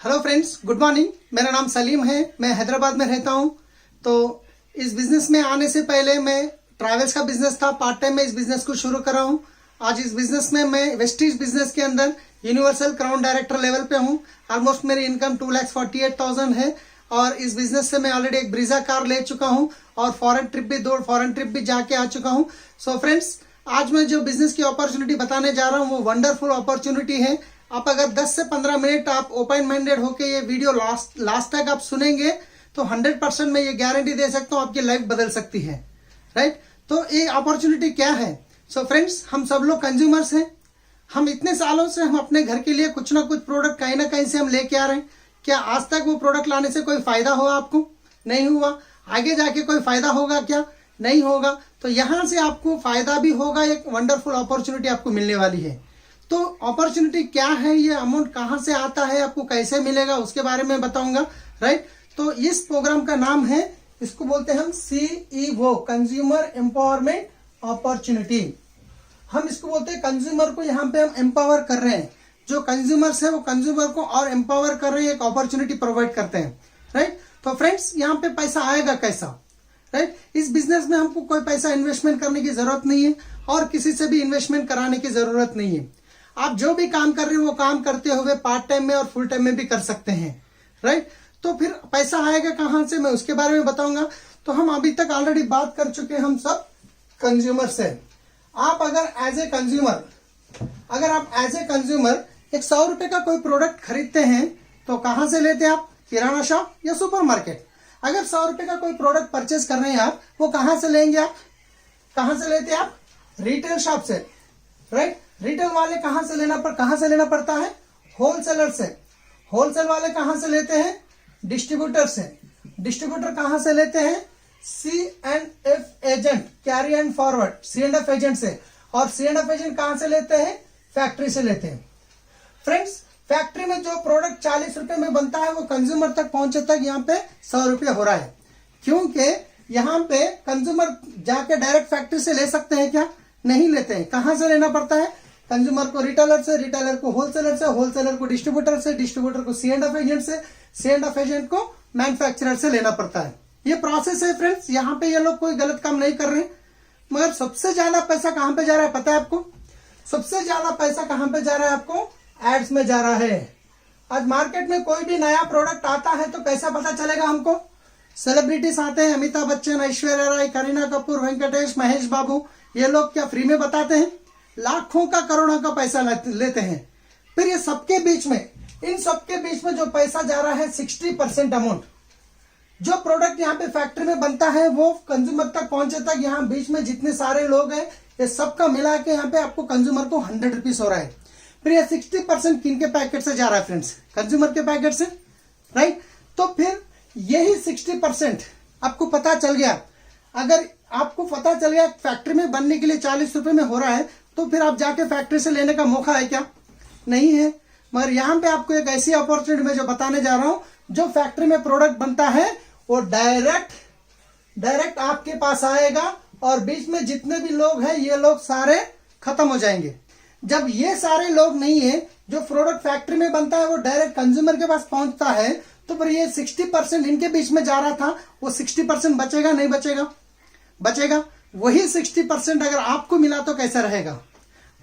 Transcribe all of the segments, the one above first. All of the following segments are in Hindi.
Hello friends, good morning. मेरा नाम सलीम है, मैं हैदराबाद में रहता हूं। तो इस बिजनेस में आने से पहले मैं ट्रैवल्स का बिजनेस था, पार्ट टाइम में इस बिजनेस को शुरू कर रहा हूं। आज इस बिजनेस में मैं वेस्टीज बिजनेस के अंदर यूनिवर्सल क्राउन डायरेक्टर लेवल पे हूं। ऑलमोस्ट मेरी इनकम 2,48,000 है और इस बिजनेस से मैं ऑलरेडी एक ब्रीजा कार ले चुका हूं और दो फॉरेन ट्रिप भी जाके आ चुका हूं। सो फ्रेंड्स, आज मैं जो बिजनेस की अपॉर्चुनिटी बताने जा रहा हूं वो वंडरफुल अपॉर्चुनिटी है। आप अगर 10 से 15 मिनट आप ओपन माइंडेड होके ये वीडियो लास्ट तक आप सुनेंगे तो 100% मैं ये गारंटी दे सकता हूँ आपकी लाइफ बदल सकती है। राइट? तो ये अपॉर्चुनिटी क्या है? सो फ्रेंड्स, हम सब लोग कंज्यूमर्स हैं। हम इतने सालों से हम अपने घर के लिए कुछ ना कुछ प्रोडक्ट कहीं ना कहीं से हम लेके आ रहे हैं। क्या आज तक वो प्रोडक्ट लाने से कोई फायदा हुआ आपको? नहीं हुआ। आगे जाके कोई फायदा होगा क्या? नहीं होगा। तो यहां से आपको फायदा भी होगा, एक वंडरफुल अपॉर्चुनिटी आपको मिलने वाली है। तो अपॉर्चुनिटी क्या है, ये अमाउंट कहां से आता है, आपको कैसे मिलेगा, उसके बारे में बताऊंगा। राइट? तो इस प्रोग्राम का नाम है, इसको बोलते हैं हम CEO, कंज्यूमर एम्पावरमेंट अपॉर्चुनिटी। हम इसको बोलते हैं कंज्यूमर को यहाँ पे हम एम्पावर कर रहे हैं। जो कंज्यूमर्स है वो कंज्यूमर को और एम्पावर कर रहे हैं, एक अपॉर्चुनिटी प्रोवाइड करते हैं। राइट? तो फ्रेंड्स, यहाँ पे पैसा आएगा कैसा? राइट? इस बिजनेस में हमको कोई पैसा इन्वेस्टमेंट करने की जरूरत नहीं है और किसी से भी इन्वेस्टमेंट कराने की जरूरत नहीं है। आप जो भी काम कर रहे हो वो काम करते हुए पार्ट टाइम में और फुल टाइम में भी कर सकते हैं। राइट? तो फिर पैसा आएगा कहां से, मैं उसके बारे में बताऊंगा। तो हम अभी तक ऑलरेडी बात कर चुके हैं, हम सब कंज्यूमर से। आप अगर एज ए कंज्यूमर एक 100 रुपए का कोई प्रोडक्ट खरीदते हैं तो कहां से लेते हैं आप? किराना शॉप या सुपरमार्केट। अगर 100 रुपए का कोई प्रोडक्ट परचेज कर रहे हैं आप, वो कहां से लेंगे आप? कहां से लेते हैं आप? रिटेल शॉप से। राइट? रिटेल वाले कहां से लेना पड़ता है? होलसेलर से। होलसेल वाले कहां से लेते हैं? डिस्ट्रीब्यूटर से। डिस्ट्रीब्यूटर कहां से लेते हैं? C&F agent, carry and forward, C&F agent से। और C&F एजेंट कहां से लेते हैं? फैक्ट्री से लेते हैं। फ्रेंड्स, फैक्ट्री में जो प्रोडक्ट 40 रुपए में बनता है वो कंज्यूमर तक पहुंचे तक यहाँ पे 100 रुपए हो रहा है। क्योंकि यहाँ पे कंज्यूमर जाके डायरेक्ट फैक्ट्री से ले सकते हैं क्या? नहीं लेते हैं। कहां से लेना पड़ता है? कंज्यूमर को रिटेलर से, रिटेलर को होलसेलर से, होलसेलर को डिस्ट्रीब्यूटर से, डिस्ट्रीब्यूटर को C&F एजेंट से, C&F एजेंट को मैन्युफैक्चरर से लेना पड़ता है। ये प्रोसेस है फ्रेंड्स। यहाँ पे ये लोग कोई गलत काम नहीं कर रहे। मगर सबसे ज्यादा पैसा कहां पे जा रहा है पता है आपको? सबसे ज्यादा पैसा कहां पे जा रहा है आपको? एड्स में जा रहा है। आज मार्केट में कोई भी नया प्रोडक्ट आता है तो कैसा पता चलेगा हमको? सेलिब्रिटीज आते हैं, अमिताभ बच्चन, ऐश्वर्या राय, करीना कपूर, वेंकटेश, महेश बाबू, ये लोग क्या फ्री में बताते हैं? लाखों का, करोड़ों का पैसा लेते हैं। फिर ये सबके बीच में, इन सबके बीच में जो पैसा जा रहा है 60% अमाउंट, जो प्रोडक्ट यहाँ पे फैक्ट्री में बनता है वो कंज्यूमर तक पहुंचे तक, यहाँ बीच में जितने सारे लोग हैं ये सबका मिला के यहाँ पे आपको कंज्यूमर को 100 रुपीज हो रहा है। फिर ये 60% किन के पैकेट से जा रहा है फ्रेंड्स? कंज्यूमर के पैकेट से। राइट? तो फिर यही 60% आपको पता चल गया। अगर आपको पता चल गया फैक्ट्री में बनने के लिए 40 रुपए में हो रहा है तो फिर आप जाके फैक्ट्री से लेने का मौका है क्या? नहीं है। मगर यहाँ पे आपको एक ऐसी अपॉर्चुनिटी में जो बताने जा रहा हूं, जो फैक्ट्री में प्रोडक्ट बनता है वो डायरेक्ट आपके पास आएगा और बीच में जितने भी लोग हैं ये लोग सारे खत्म हो जाएंगे। जब ये सारे लोग नहीं है, जो प्रोडक्ट फैक्ट्री में बनता है वो डायरेक्ट कंज्यूमर के पास पहुंचता है, तो फिर ये 60% इनके बीच में जा रहा था, वो 60% बचेगा नहीं बचेगा? बचेगा। वही 60% अगर आपको मिला तो कैसा रहेगा?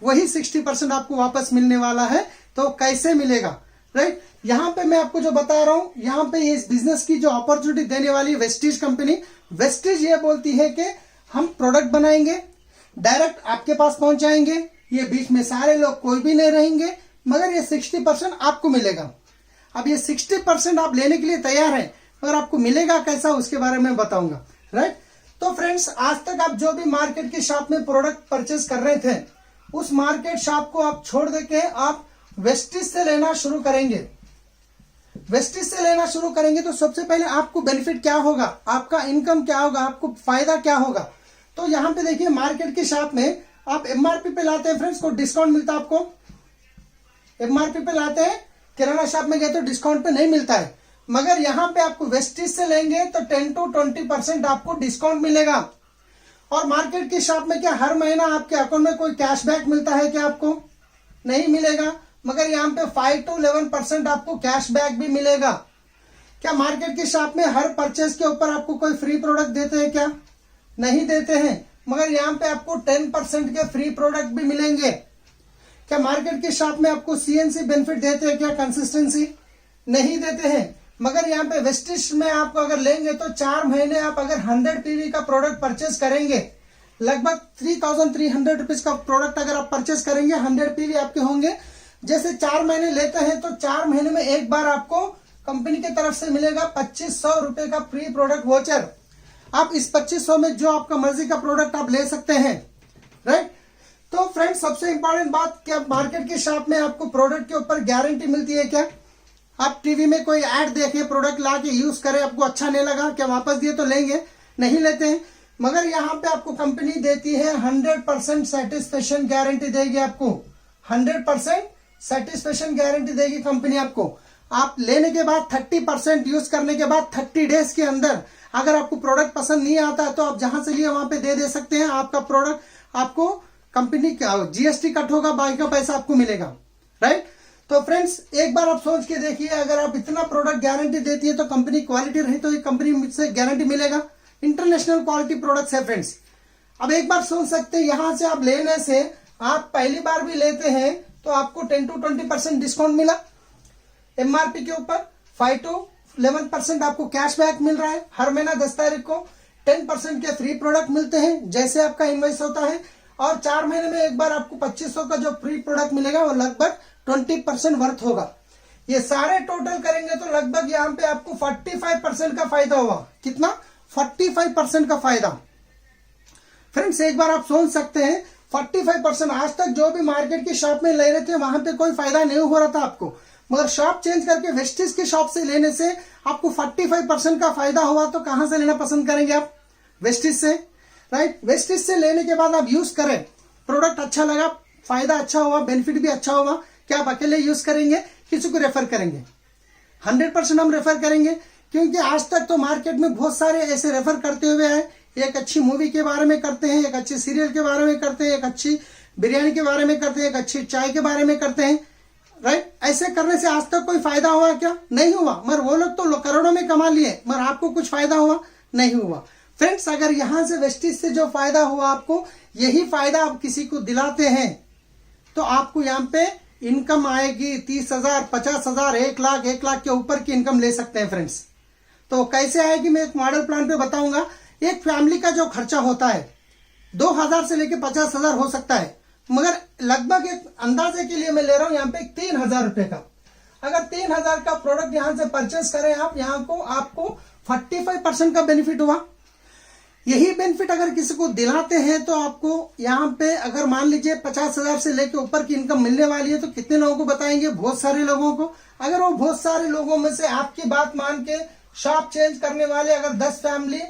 वही 60% आपको वापस मिलने वाला है। तो कैसे मिलेगा? राइट? यहां पे मैं आपको जो बता रहा हूं, यहां पे इस बिजनेस की जो अपॉर्चुनिटी देने वाली वेस्टीज कंपनी, वेस्टीज ये बोलती है कि हम प्रोडक्ट बनाएंगे, डायरेक्ट आपके पास पहुंचाएंगे, ये बीच में सारे लोग कोई भी नहीं रहेंगे, मगर ये 60% आपको मिलेगा। अब ये 60% आप लेने के लिए तैयार हैं, मगर आपको मिलेगा कैसा उसके बारे में बताऊंगा। राइट? तो फ्रेंड्स, आज तक आप जो भी मार्केट की शॉप में प्रोडक्ट परचेज कर रहे थे, उस मार्केट शॉप को आप छोड़ देके आप वेस्टीज से लेना शुरू करेंगे। वेस्टीज से लेना शुरू करेंगे तो सबसे पहले आपको बेनिफिट क्या होगा? आपका इनकम क्या होगा? आपको फायदा क्या होगा? तो यहाँ पे देखिए, मार्केट की शॉप में आप MRP पे लाते हैं फ्रेंड्स, को डिस्काउंट मिलता है आपको। MRP पे लाते हैं, किराना शॉप में गए तो डिस्काउंट पे नहीं मिलता है। मगर यहाँ पे आपको वेस्टीज से लेंगे तो 10 to 20% आपको डिस्काउंट मिलेगा। और मार्केट की शॉप में क्या हर महीना आपके अकाउंट में कोई कैशबैक मिलता है क्या? आपको नहीं मिलेगा। मगर यहाँ पे 5 to 11% आपको कैशबैक भी मिलेगा। क्या मार्केट की शॉप में हर परचेज के ऊपर आपको कोई फ्री प्रोडक्ट देते हैं क्या? नहीं देते हैं, मगर यहाँ पे आपको 10% के फ्री प्रोडक्ट भी मिलेंगे। क्या मार्केट की शॉप में आपको CNC बेनिफिट देते हैं क्या? कंसिस्टेंसी नहीं देते हैं, मगर यहाँ पे वेस्टिज में आप अगर लेंगे तो 4 महीने आप अगर 100 PV का प्रोडक्ट परचेज करेंगे, लगभग 3,300 रुपीज का प्रोडक्ट अगर आप परचेज करेंगे 100 PV आपके होंगे। जैसे 4 महीने लेते हैं तो 4 महीने में एक बार आपको कंपनी की तरफ से मिलेगा 2500 रुपए का फ्री प्रोडक्ट वोचर। आप इस 2500 में जो आपका मर्जी का प्रोडक्ट आप ले सकते हैं, राइट। तो फ्रेंड्स, सबसे इंपॉर्टेंट बात, क्या मार्केट की शॉप में आपको प्रोडक्ट के ऊपर गारंटी मिलती है क्या? आप टीवी में कोई ऐड देखें, प्रोडक्ट ला के यूज करें, आपको अच्छा नहीं लगा, क्या वापस दिए तो लेंगे? नहीं लेते हैं। मगर यहाँ पे आपको कंपनी देती है 100% सेटिस्फेक्शन गारंटी देगी आपको, 100% सेटिस्फेक्शन गारंटी देगी कंपनी आपको। आप लेने के बाद 30% यूज करने के बाद 30 डेज के अंदर अगर आपको प्रोडक्ट पसंद नहीं आता है तो आप जहां से लिए वहां पे दे सकते हैं। आपका प्रोडक्ट आपको कंपनी का GST कट होगा, बाकी का पैसा आपको मिलेगा, राइट। तो फ्रेंड्स, एक बार आप सोच के देखिए, अगर आप इतना प्रोडक्ट गारंटी देती है तो कंपनी क्वालिटी रही तो ये कंपनी से गारंटी मिलेगा। इंटरनेशनल क्वालिटी प्रोडक्ट्स है फ्रेंड्स। अब एक बार सोच सकते हैं, यहां से आप लेने से आप पहली बार भी लेते हैं तो आपको 10 to 20% डिस्काउंट मिला MRP के ऊपर, 5 to 11% आपको कैशबैक मिल रहा है। हर महीना 10 तारीख को 10% के फ्री प्रोडक्ट मिलते हैं जैसे आपका इनवॉइस होता है, और 4 महीने में एक बार आपको 2500 का जो फ्री प्रोडक्ट मिलेगा वो लगभग 20% वर्थ होगा। ये सारे टोटल करेंगे तो लगभग यहाँ पे आपको 45% का फायदा हुआ। कितना? 45% का फायदा। फ्रेंड्स, एक बार आप सोच सकते हैं 45%। आज तक जो भी मार्केट की शॉप में ले रहे थे वहां पे कोई फायदा नहीं हो रहा था आपको, मगर शॉप चेंज करके वेस्टिज की शॉप से लेने से आपको 45% का फायदा हुआ। तो कहां से लेना पसंद करेंगे आप? वेस्टिज से, राइट। वेस्टिज से लेने के बाद आप यूज करें, प्रोडक्ट अच्छा लगा, फायदा अच्छा हुआ, बेनिफिट भी अच्छा हुआ, क्या आप अकेले यूज करेंगे? किसी को रेफर करेंगे? 100% हम रेफर करेंगे, क्योंकि आज तक तो मार्केट में बहुत सारे ऐसे रेफर करते हुए हैं। एक अच्छी मूवी के बारे में करते हैं, एक अच्छे सीरियल के बारे में करते हैं, एक अच्छी बिरयानी के बारे में करते हैं, एक अच्छी चाय के बारे में करते हैं, राइट। ऐसे करने से आज तक कोई फायदा हुआ क्या? नहीं हुआ। मगर वो लोग तो करोड़ों में कमा लिए, मगर आपको कुछ फायदा हुआ? नहीं हुआ। फ्रेंड्स, अगर यहां से वेस्टिज से जो फायदा हुआ आपको, यही फायदा आप किसी को दिलाते हैं तो आपको यहाँ पे इनकम आएगी 30,000, 50,000, 1,00,000 के ऊपर की इनकम ले सकते हैं फ्रेंड्स। तो कैसे आएगी मैं एक मॉडल प्लान पे बताऊंगा। एक फैमिली का जो खर्चा होता है 2,000 से लेके 50,000 हो सकता है, मगर लगभग एक अंदाजे के लिए मैं ले रहा हूं यहाँ पे 3,000 रुपए का। अगर 3,000 का प्रोडक्ट यहां से परचेस करें आप, यहाँ को आपको 45% का बेनिफिट हुआ। यही बेनिफिट अगर किसी को दिलाते हैं तो आपको यहाँ पे अगर मान लीजिए 50,000 से लेके ऊपर की इनकम मिलने वाली है तो कितने लोगों को बताएंगे? बहुत सारे लोगों को। अगर वो बहुत सारे लोगों में से आपकी बात मान के शॉप चेंज करने वाले अगर 10 फैमिली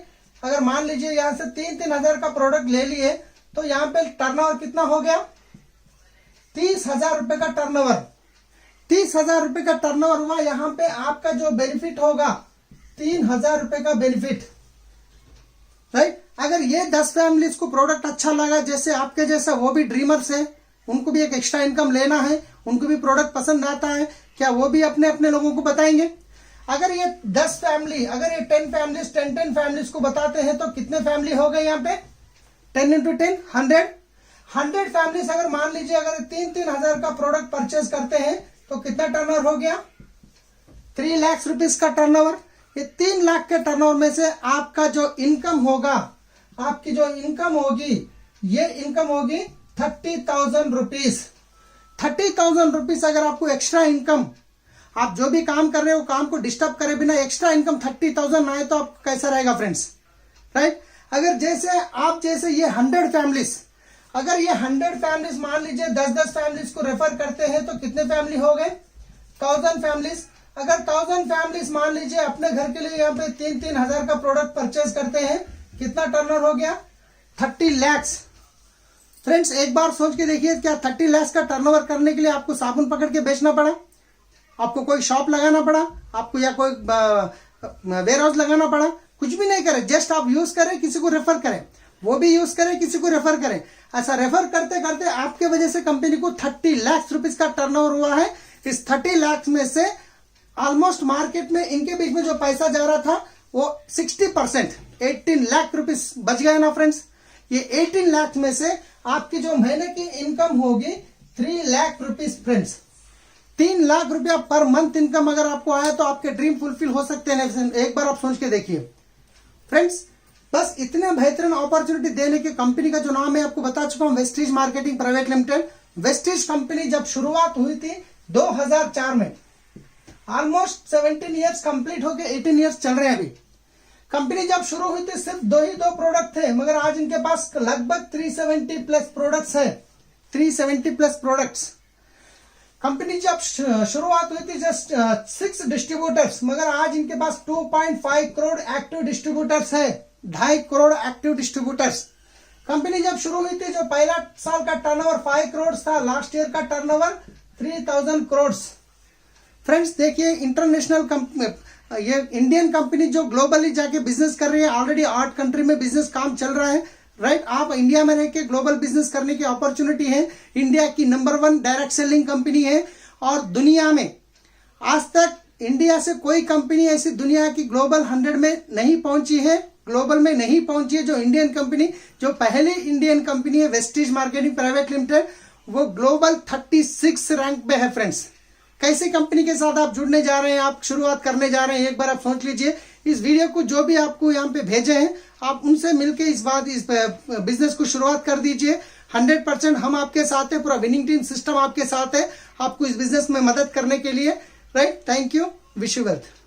अगर मान लीजिए यहाँ से 3-3 हजार का प्रोडक्ट ले लिए तो यहाँ पे टर्नओवर कितना हो गया? 30,000 रुपए का टर्नओवर। 30,000 रुपए का टर्नओवर हुआ। यहाँ पे आपका जो बेनिफिट होगा 3,000 रुपए का बेनिफिट, राइट। अगर ये 10 फैमिलीज को प्रोडक्ट अच्छा लगा, जैसे आपके जैसा वो भी ड्रीमर्स है, उनको भी एक एक्स्ट्रा इनकम लेना है, उनको भी प्रोडक्ट पसंद आता है, क्या वो भी अपने अपने लोगों को बताएंगे? अगर ये 10 फैमिली, अगर ये 10 फैमिलीज 10 फैमिलीज को बताते हैं तो कितने फैमिली हो गए यहाँ पे? 10 into 10 100 फैमिलीज। अगर मान लीजिए अगर 3-3 हजार का प्रोडक्ट परचेज करते हैं तो कितना टर्नओवर हो गया? 3 लाख रुपीज का टर्नओवर। ये 3 लाख के टर्नओवर में से आपका जो इनकम होगा, आपकी जो इनकम होगी, ये इनकम होगी 30,000 रुपीज। 30,000 रुपीज अगर आपको एक्स्ट्रा इनकम, आप जो भी काम कर रहे हो काम को डिस्टर्ब करे बिना एक्स्ट्रा इनकम 30,000 आए तो आप कैसा रहेगा फ्रेंड्स, राइट। अगर जैसे आप जैसे ये 100 फैमिलीज, अगर ये 100 फैमिलीज मान लीजिए 10-10 फैमिलीज को रेफर करते हैं तो कितने फैमिली हो गए? 1,000 फैमिलीज। अगर 1,000 फैमिलीज मान लीजिए अपने घर के लिए यहाँ पे 3-3 हजार का प्रोडक्ट परचेज करते हैं, कितना टर्नओवर हो गया? 30 लाख। फ्रेंड्स, एक बार सोच के देखिए, क्या 30 लाख का टर्नओवर करने के लिए आपको साबुन पकड़ के बेचना पड़ा? आपको कोई शॉप लगाना पड़ा? आपको या कोई वेयर हाउस लगाना पड़ा? कुछ भी नहीं करे, जस्ट आप यूज करें, किसी को रेफर करें। वो भी यूज करें, किसी को रेफर करें। ऐसा रेफर करते करते आपके वजह से कंपनी को 30 लाख रुपीज का टर्नओवर हुआ है। इस 30 लाख में से ऑलमोस्ट मार्केट में इनके बीच में जो पैसा जा रहा था वो 60% 18 लाख रुपीज बच गया ना फ्रेंड्स। ये 18 लाख में से आपकी जो महीने की इनकम होगी 3 लाख रुपीज फ्रेंड्स। 3 लाख रुपया पर मंथ इनकम अगर आपको आया तो आपके ड्रीम फुलफिल हो सकते हैं। एक बार आप सोच के देखिए फ्रेंड्स। बस इतने बेहतरीन अपॉर्चुनिटी देने की कंपनी का जो नाम है आपको बता चुका हूं, Vestige marketing private limited. Vestige company जब शुरुआत हुई थी 2004 में, ऑलमोस्ट 17 ईयर्स कंप्लीट होके 18 ईयर्स चल रहे हैं अभी। कंपनी जब शुरू हुई थी सिर्फ दो प्रोडक्ट थे, मगर आज इनके पास लगभग 370 प्लस प्रोडक्ट्स है। 370 प्लस प्रोडक्ट्स। कंपनी जब शुरुआत हुई थी जस्ट 6 डिस्ट्रीब्यूटर्स, मगर आज इनके पास 2.5 करोड़ एक्टिव डिस्ट्रीब्यूटर्स है। 2.5 करोड़ एक्टिव डिस्ट्रीब्यूटर्स। कंपनी जब शुरू हुई थी जो पहला साल का टर्नओवर 5 करोड़ था, लास्ट ईयर का टर्नओवर 3000 करोड़। फ्रेंड्स देखिए, इंटरनेशनल कंपनी, ये इंडियन कंपनी जो ग्लोबली जाके बिजनेस कर रही है, ऑलरेडी 8 कंट्री में बिजनेस काम चल रहा है, राइट। आप इंडिया में रह के ग्लोबल बिजनेस करने की अपॉर्चुनिटी है। इंडिया की नंबर 1 डायरेक्ट सेलिंग कंपनी है और दुनिया में आज तक इंडिया से कोई कंपनी ऐसी दुनिया की ग्लोबल 100 में नहीं पहुंची है, ग्लोबल में नहीं पहुंची है। जो इंडियन कंपनी, जो पहली इंडियन कंपनी है वेस्टीज मार्केटिंग प्राइवेट लिमिटेड, वो ग्लोबल 36 रैंक पे है फ्रेंड्स। कैसी कंपनी के साथ आप जुड़ने जा रहे हैं, आप शुरुआत करने जा रहे हैं, एक बार आप सोच लीजिए। इस वीडियो को जो भी आपको यहाँ पे भेजे हैं, आप उनसे मिलके इस बिजनेस को शुरुआत कर दीजिए। 100% हम आपके साथ हैं, पूरा विनिंग टीम सिस्टम आपके साथ है आपको इस बिजनेस में मदद करने के लिए, right. Thank you, wish you wealth.